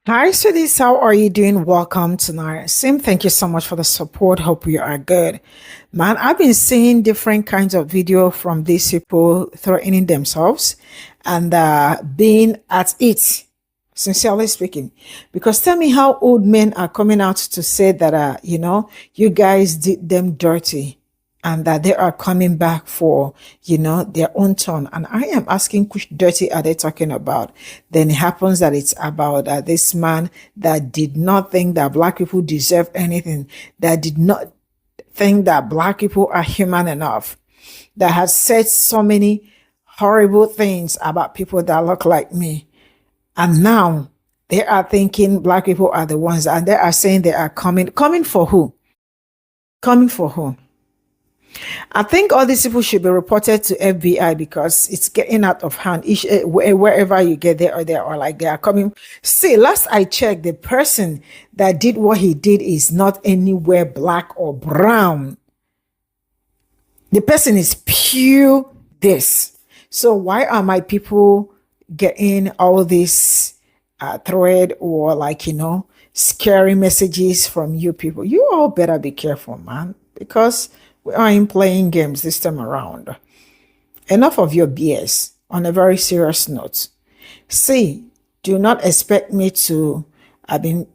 Hi, sweeties. How are you doing? Welcome tonight. Sim, thank you so much for the support. Hope you are good. Man, I've been seeing different kinds of video from these people threatening themselves and being at it, sincerely speaking. Because tell me how old men are coming out to say that, you guys did them dirty and that they are coming back for, their own turn. And I am asking, which dirty are they talking about? Then it happens that it's about this man that did not think that black people deserve anything, that did not think that black people are human enough, that has said so many horrible things about people that look like me. And now they are thinking black people are the ones, and they are saying they are coming for who? Coming for who? I think all these people should be reported to FBI because it's getting out of hand. Wherever you get there, or like they are coming. See, last I checked, the person that did what he did is not anywhere black or brown. The person is pure this. So why are my people getting all this thread or scary messages from you people? You all better be careful, man, because we aren't playing games this time around. Enough of your BS. On a very serious note, see, do not expect me to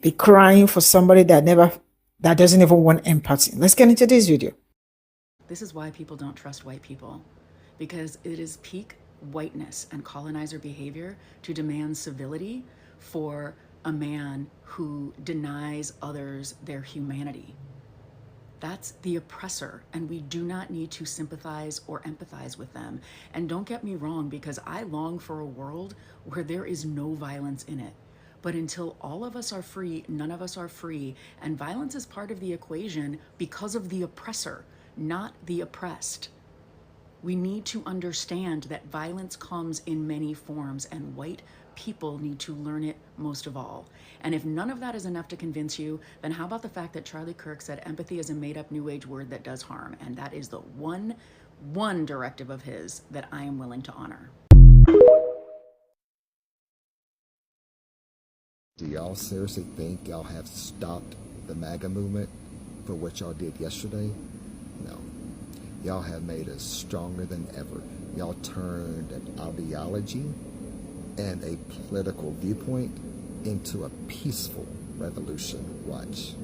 be crying for somebody that doesn't even want empathy. Let's get into this video. This is why people don't trust white people, because it is peak whiteness and colonizer behavior to demand civility for a man who denies others their humanity. That's the oppressor, and we do not need to sympathize or empathize with them. And don't get me wrong, because I long for a world where there is no violence in it. But until all of us are free, none of us are free. And violence is part of the equation because of the oppressor, not the oppressed. We need to understand that violence comes in many forms, and white people need to learn it most of all. And if none of that is enough to convince you, then how about the fact that Charlie Kirk said empathy is a made-up new age word that does harm, and that is the one directive of his that I am willing to honor. Do y'all seriously think y'all have stopped the MAGA movement for what y'all did yesterday? No. Y'all have made us stronger than ever. Y'all turned an ideology and a political viewpoint into a peaceful revolution. Watch.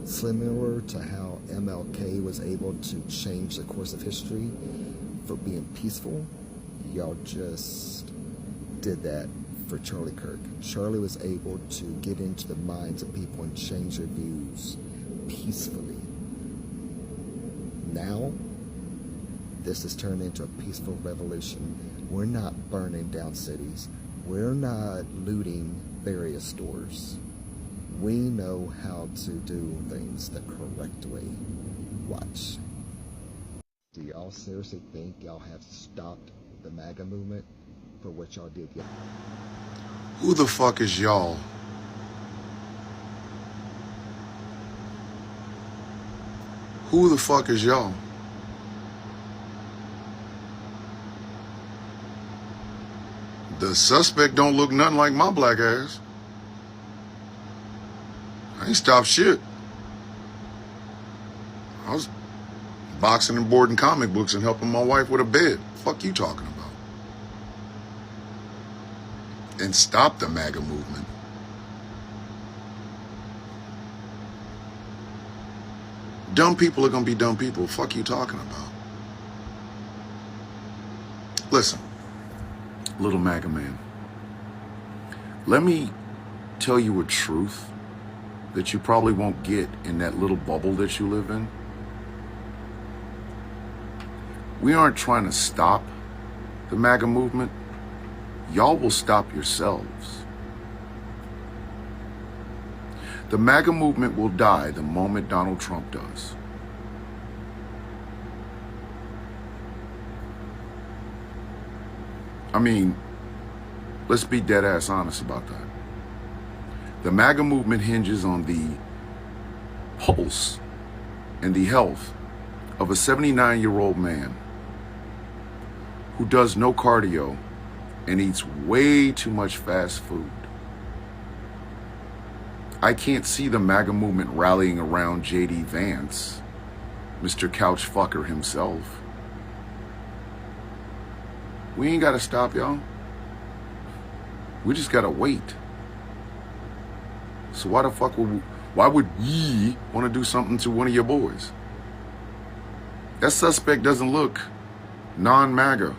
Similar to how MLK was able to change the course of history for being peaceful, y'all just did that for Charlie Kirk. Charlie was able to get into the minds of people and change their views peacefully. Now, this has turned into a peaceful revolution. We're not burning down cities. We're not looting various stores. We know how to do things the correct way. Watch. Do y'all seriously think y'all have stopped the MAGA movement for what y'all did yesterday? Who the fuck is y'all? Who the fuck is y'all? The suspect don't look nothing like my black ass. I ain't stopped shit. I was boxing and boarding comic books and helping my wife with a bed. Fuck you talking about? And stop the MAGA movement. Dumb people are gonna be dumb people. Fuck you talking about? Listen, little MAGA man, let me tell you a truth that you probably won't get in that little bubble that you live in. We aren't trying to stop the MAGA movement. Y'all will stop yourselves. The MAGA movement will die the moment Donald Trump does. I mean, let's be dead ass honest about that. The MAGA movement hinges on the pulse and the health of a 79-year-old man who does no cardio and eats way too much fast food. I can't see the MAGA movement rallying around J.D. Vance, Mr. Couch Fucker himself. We ain't got to stop, y'all. We just got to wait. So why would ye want to do something to one of your boys? That suspect doesn't look non-MAGA.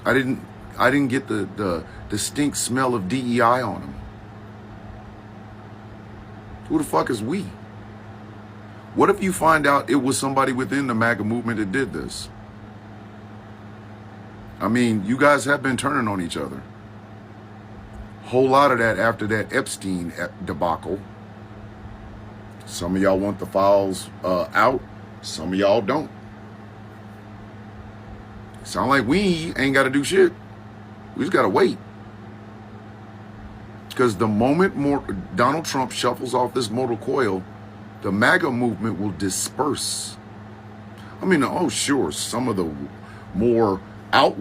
I didn't get the distinct smell of DEI on him. Who the fuck is we? What if you find out it was somebody within the MAGA movement that did this? I mean, you guys have been turning on each other. Whole lot of that after that Epstein debacle. Some of y'all want the files out. Some of y'all don't. Sound like we ain't got to do shit. We just got to wait. Because the moment Donald Trump shuffles off this mortal coil, the MAGA movement will disperse. I mean, oh, sure, some of the more out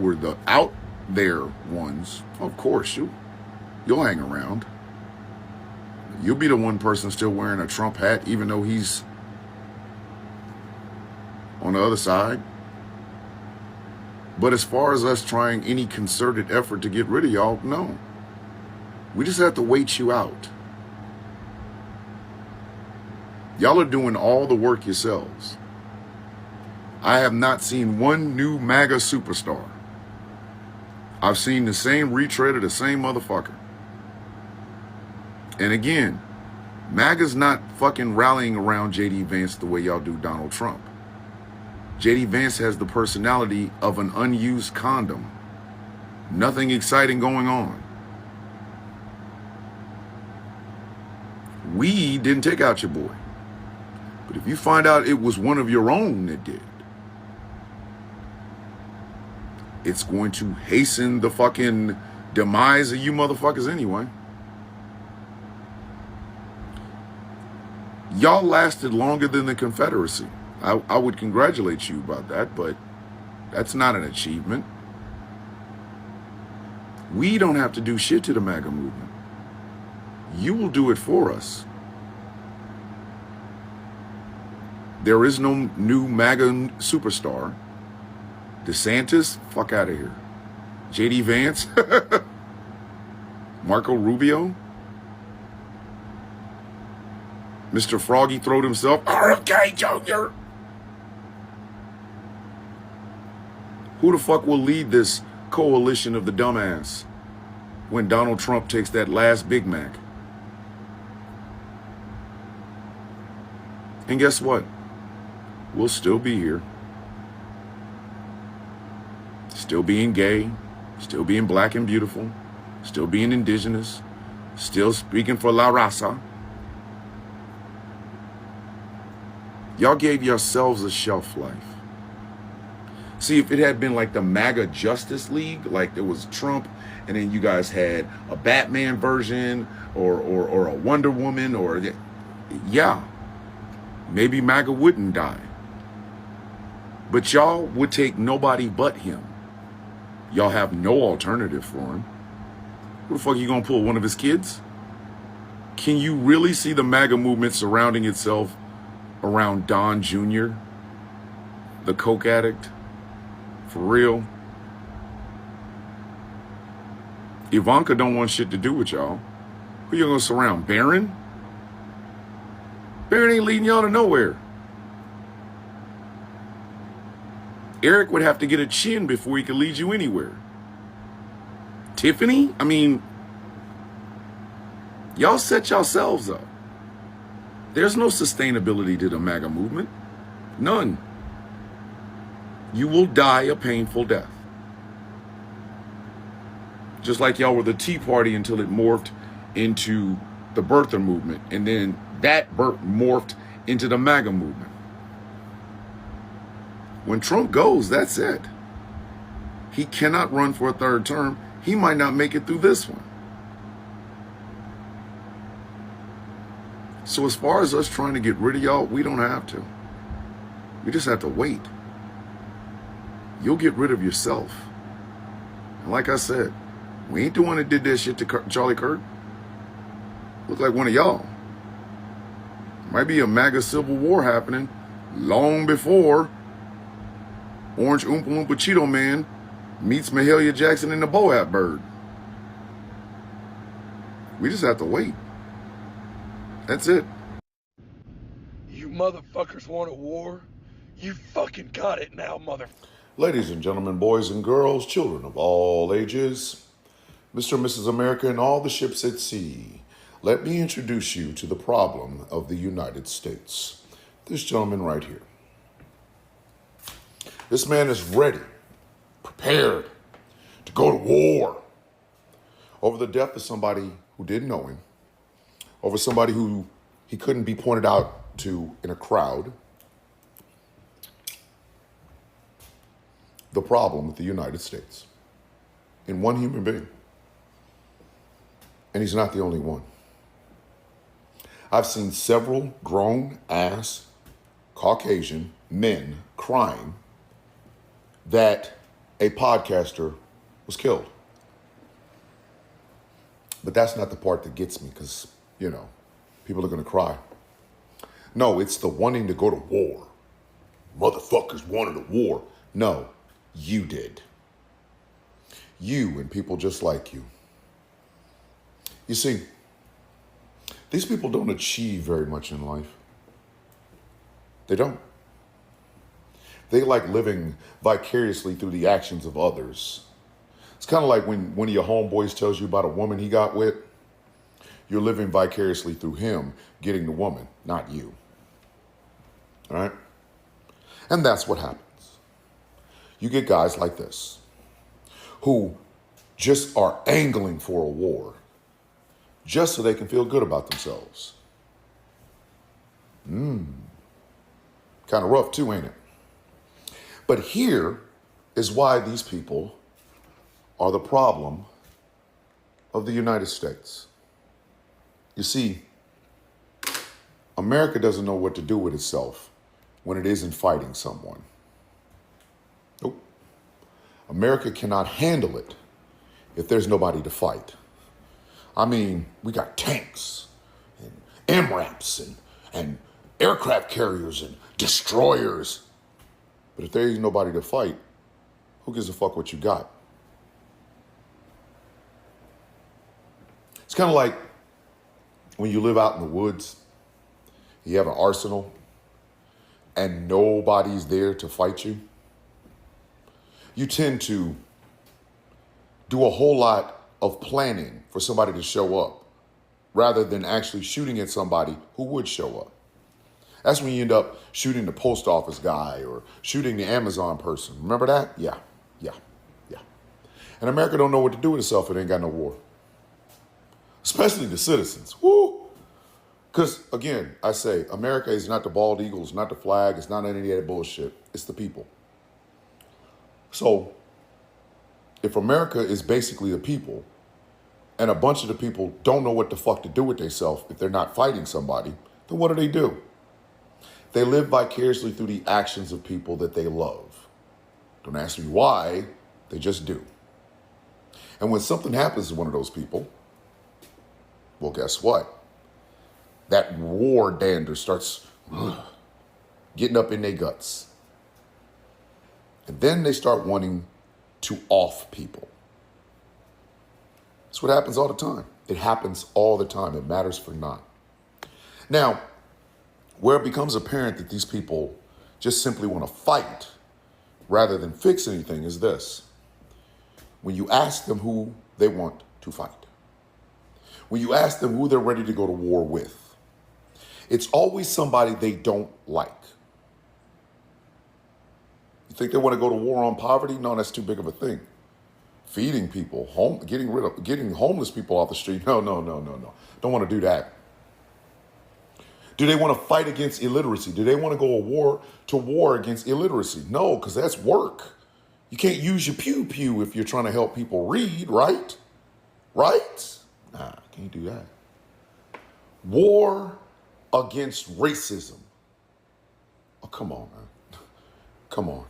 there ones, of course, you'll hang around. You'll be the one person still wearing a Trump hat, even though he's on the other side. But as far as us trying any concerted effort to get rid of y'all, no. We just have to wait you out. Y'all are doing all the work yourselves. I have not seen one new MAGA superstar. I've seen the same retread of the same motherfucker. And again, MAGA's not fucking rallying around J.D. Vance the way y'all do Donald Trump. J.D. Vance has the personality of an unused condom. Nothing exciting going on. We didn't take out your boy. But if you find out it was one of your own that did, it's going to hasten the fucking demise of you motherfuckers anyway. Y'all lasted longer than the Confederacy. I would congratulate you about that, but that's not an achievement. We don't have to do shit to the MAGA movement. You will do it for us. There is no new MAGA superstar. DeSantis, fuck out of here. J.D. Vance, Marco Rubio, Mr. Froggy throwed himself, RFK Jr. Who the fuck will lead this coalition of the dumbass when Donald Trump takes that last Big Mac? And guess what? We'll still be here. Still being gay, still being black and beautiful, still being indigenous, still speaking for La Raza. Y'all gave yourselves a shelf life. See, if it had been like the MAGA Justice League, like there was Trump, and then you guys had a Batman version or a Wonder Woman, or yeah, maybe MAGA wouldn't die. But y'all would take nobody but him. Y'all have no alternative for him. Who the fuck are you gonna pull, one of his kids? Can you really see the MAGA movement surrounding itself around Don Jr., the coke addict? For real? Ivanka don't want shit to do with y'all. Who you gonna surround? Barron? Barron ain't leading y'all to nowhere. Eric would have to get a chin before he could lead you anywhere. Tiffany? I mean, y'all set yourselves up. There's no sustainability to the MAGA movement. None. You will die a painful death. Just like y'all were the Tea Party until it morphed into the birther movement. And then that morphed into the MAGA movement. When Trump goes, that's it. He cannot run for a third term. He might not make it through this one. So as far as us trying to get rid of y'all, we don't have to. We just have to wait. You'll get rid of yourself. And like I said, we ain't the one that did that shit to Charlie Kirk. Looks like one of y'all. Might be a MAGA civil war happening long before Orange Oompa Loompa Cheeto Man meets Mahalia Jackson and the Boab Bird. We just have to wait. That's it. You motherfuckers want a war? You fucking got it now, Ladies and gentlemen, boys and girls, children of all ages, Mr. and Mrs. America and all the ships at sea, let me introduce you to the problem of the United States. This gentleman right here. This man is ready, prepared to go to war over the death of somebody who didn't know him, over somebody who he couldn't be pointed out to in a crowd. The problem with the United States in one human being. And he's not the only one. I've seen several grown-ass Caucasian men crying that a podcaster was killed. But that's not the part that gets me because, people are going to cry. No, it's the wanting to go to war. Motherfuckers wanted a war. No, you did. You and people just like you. You see, these people don't achieve very much in life. They don't. They like living vicariously through the actions of others. It's kind of like when one of your homeboys tells you about a woman he got with, you're living vicariously through him getting the woman, not you. All right? And that's what happens. You get guys like this who just are angling for a war just so they can feel good about themselves. Kind of rough too, ain't it? But here is why these people are the problem of the United States. You see, America doesn't know what to do with itself when it isn't fighting someone. Nope. America cannot handle it if there's nobody to fight. I mean, we got tanks and MRAPs and aircraft carriers and destroyers. But if there ain't nobody to fight, who gives a fuck what you got? It's kind of like when you live out in the woods, you have an arsenal, and nobody's there to fight you. You tend to do a whole lot of planning for somebody to show up rather than actually shooting at somebody who would show up. That's when you end up shooting the post office guy or shooting the Amazon person. Remember that? Yeah. And America don't know what to do with itself if it ain't got no war. Especially the citizens. Woo! Because, again, I say, America is not the bald eagle, it's not the flag, it's not any of that bullshit. It's the people. So, if America is basically the people, and a bunch of the people don't know what the fuck to do with themselves if they're not fighting somebody, then what do? They live vicariously through the actions of people that they love. Don't ask me why, they just do. And when something happens to one of those people, well, guess what? That war dander starts getting up in their guts. And then they start wanting to off people. That's what happens all the time. It happens all the time. It matters for naught. Now, where it becomes apparent that these people just simply want to fight rather than fix anything is this. When you ask them who they want to fight, when you ask them who they're ready to go to war with, it's always somebody they don't like. You think they want to go to war on poverty? No, that's too big of a thing. Feeding people, getting homeless people off the street? No. Don't want to do that. Do they want to fight against illiteracy? Do they want to go to war against illiteracy? No, because that's work. You can't use your pew if you're trying to help people read, right? Right? Nah, can't do that. War against racism. Oh, come on, man. Come on.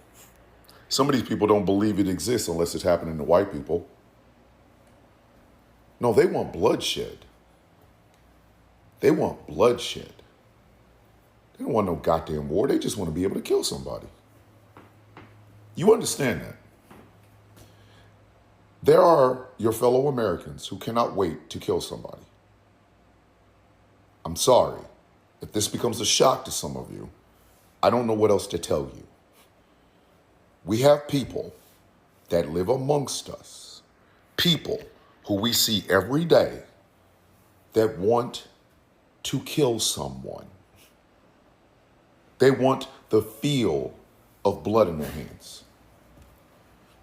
Some of these people don't believe it exists unless it's happening to white people. No, they want bloodshed. They want bloodshed. They don't want no goddamn war. They just want to be able to kill somebody. You understand that? There are your fellow Americans who cannot wait to kill somebody. I'm sorry. If this becomes a shock to some of you, I don't know what else to tell you. We have people that live amongst us, people who we see every day that want to kill someone. They want the feel of blood in their hands.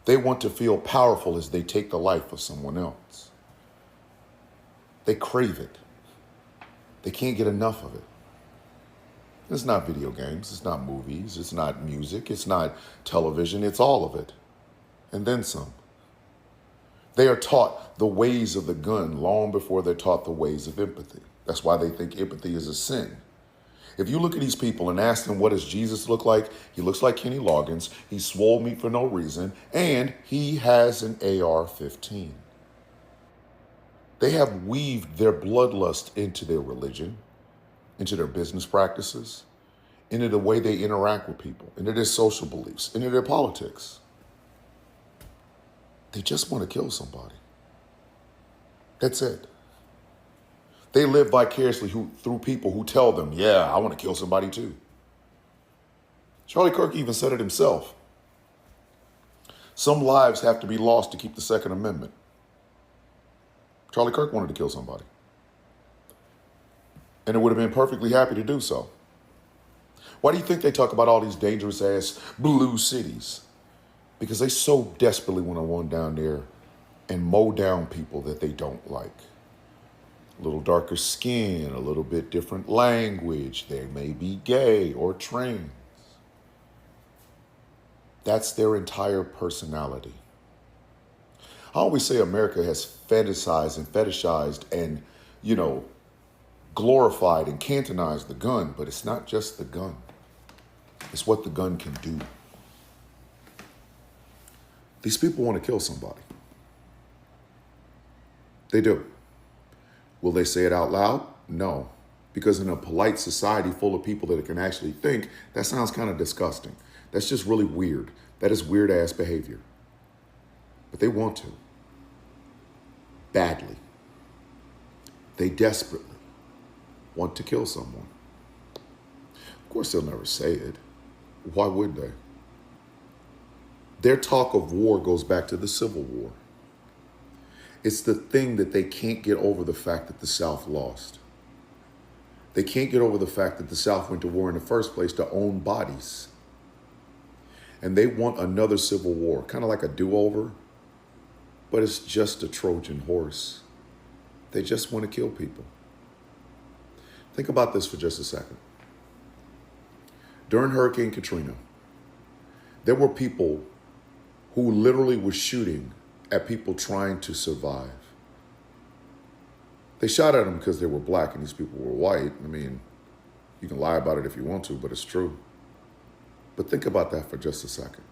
They want to feel powerful as they take the life of someone else. They crave it. They can't get enough of it. It's not video games, it's not movies, it's not music, it's not television, it's all of it. And then some. They are taught the ways of the gun long before they're taught the ways of empathy. That's why they think empathy is a sin. If you look at these people and ask them, what does Jesus look like? He looks like Kenny Loggins. He's swole meat for no reason. And he has an AR-15. They have weaved their bloodlust into their religion, into their business practices, into the way they interact with people, into their social beliefs, into their politics. They just want to kill somebody. That's it. They live vicariously through people who tell them, yeah, I want to kill somebody too. Charlie Kirk even said it himself. Some lives have to be lost to keep the Second Amendment. Charlie Kirk wanted to kill somebody. And it would have been perfectly happy to do so. Why do you think they talk about all these dangerous ass blue cities? Because they so desperately want to run down there and mow down people that they don't like. A little darker skin, a little bit different language. They may be gay or trans. That's their entire personality. I always say America has fantasized and fetishized and, glorified and cantonized the gun, but it's not just the gun. It's what the gun can do. These people want to kill somebody. They do. Will they say it out loud? No. Because in a polite society full of people that can actually think, that sounds kind of disgusting. That's just really weird. That is weird ass behavior. But they want to. Badly. They desperately want to kill someone. Of course, they'll never say it. Why would they? Their talk of war goes back to the Civil War. It's the thing that they can't get over, the fact that the South lost. They can't get over the fact that the South went to war in the first place to own bodies. And they want another civil war, kind of like a do-over, but it's just a Trojan horse. They just want to kill people. Think about this for just a second. During Hurricane Katrina, there were people who literally were shooting at people trying to survive. They shot at them because they were black and these people were white. I mean, you can lie about it if you want to, but it's true. But think about that for just a second.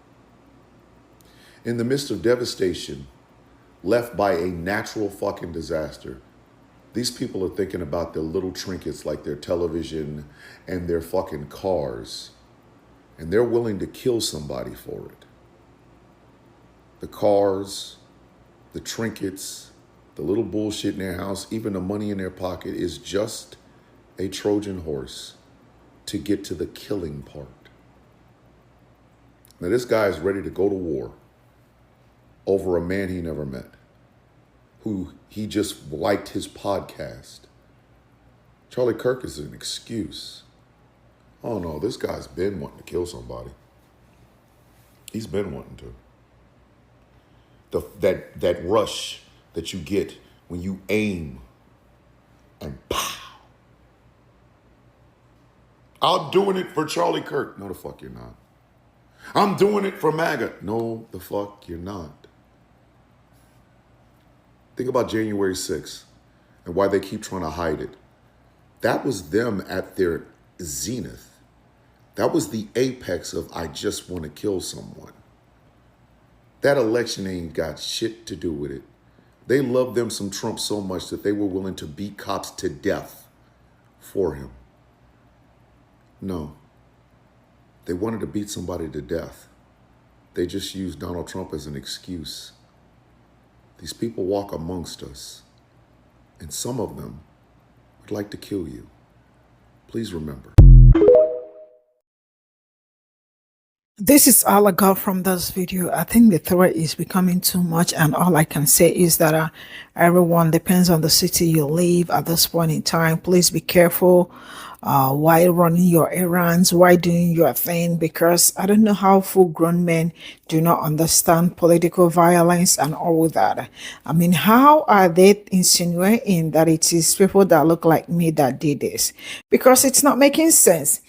In the midst of devastation left by a natural fucking disaster, these people are thinking about their little trinkets like their television and their fucking cars, and they're willing to kill somebody for it. The cars, the trinkets, the little bullshit in their house, even the money in their pocket is just a Trojan horse to get to the killing part. Now, this guy is ready to go to war over a man he never met, who he just liked his podcast. Charlie Kirk is an excuse. Oh no, this guy's been wanting to kill somebody. He's been wanting to. That rush that you get when you aim and pow. I'm doing it for Charlie Kirk. No, the fuck you're not. I'm doing it for MAGA. No, the fuck you're not. Think about January 6th and why they keep trying to hide it. That was them at their zenith. That was the apex of I just want to kill someone. That election ain't got shit to do with it. They loved them some Trump so much that they were willing to beat cops to death for him. No, they wanted to beat somebody to death. They just used Donald Trump as an excuse. These people walk amongst us, and some of them would like to kill you. Please remember. This is all I got from this video. I think the threat is becoming too much, and all I can say is that everyone depends on the city you live at this point in time. Please be careful while running your errands, while doing your thing, because I don't know how full-grown men do not understand political violence and all that. I mean, how are they insinuating that it is people that look like me that did this? Because it's not making sense.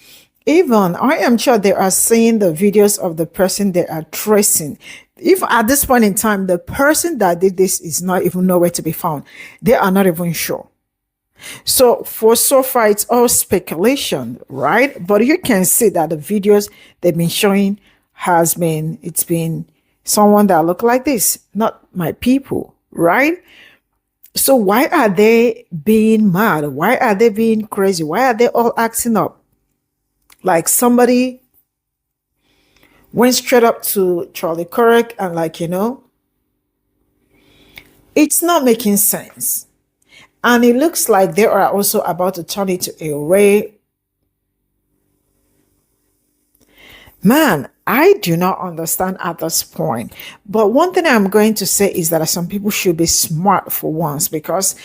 Even I am sure they are seeing the videos of the person they are tracing. If at this point in time, the person that did this is not even nowhere to be found, they are not even sure. So so far, it's all speculation, right? But you can see that the videos they've been showing it's been someone that look like this, not my people, right? So why are they being mad? Why are they being crazy? Why are they all acting up? Like somebody went straight up to Charlie Kirk and it's not making sense. And it looks like they are also about to turn it to a raid. Man, I do not understand at this point. But one thing I'm going to say is that some people should be smart for once, because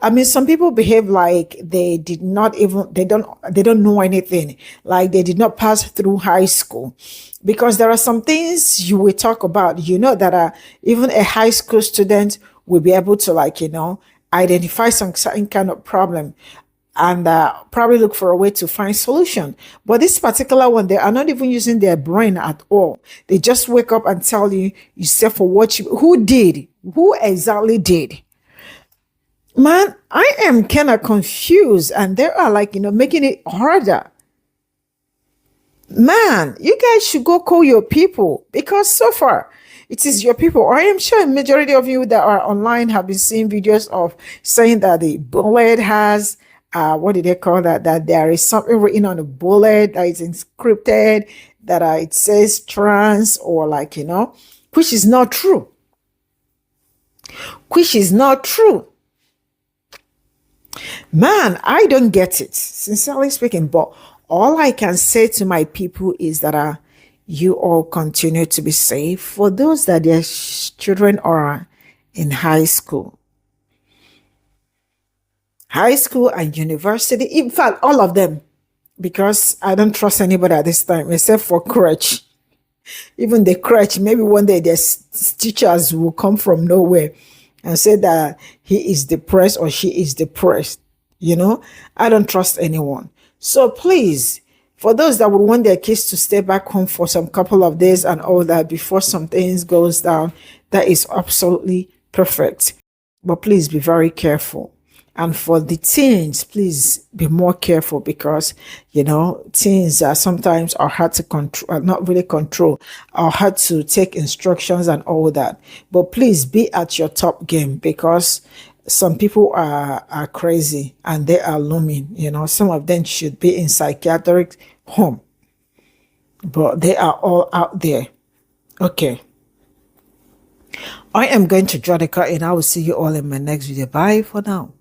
I mean, some people behave like they don't know anything, like they did not pass through high school. Because there are some things you will talk about, that even a high school student will be able to identify some certain kind of problem and probably look for a way to find solution. But this particular one, they are not even using their brain at all. They just wake up and tell you say for what who exactly did. Man, I am kind of confused, and they are making it harder. Man, you guys should go call your people, because so far it is your people. I am sure a majority of you that are online have been seeing videos of saying that the bullet has what did they call that? That there is something written on the bullet that is encrypted, that it says trans or which is not true. Which is not true. Man, I don't get it, sincerely speaking. But all I can say to my people is that you all continue to be safe. For those that their children are in high school and university, in fact, all of them, because I don't trust anybody at this time except for crutch. Even the crutch, maybe one day their teachers will come from nowhere and say that he is depressed or she is depressed. I don't trust anyone. So please, for those that would want their kids to stay back home for some couple of days and all that before some things goes down, that is absolutely perfect. But please be very careful. And for the teens, please be more careful, because, teens sometimes are hard to control, not really control, are hard to take instructions and all that. But please be at your top game, because some people are crazy and they are looming. Some of them should be in psychiatric home, but they are all out there. Okay. I am going to draw the curtain. I will see you all in my next video. Bye for now.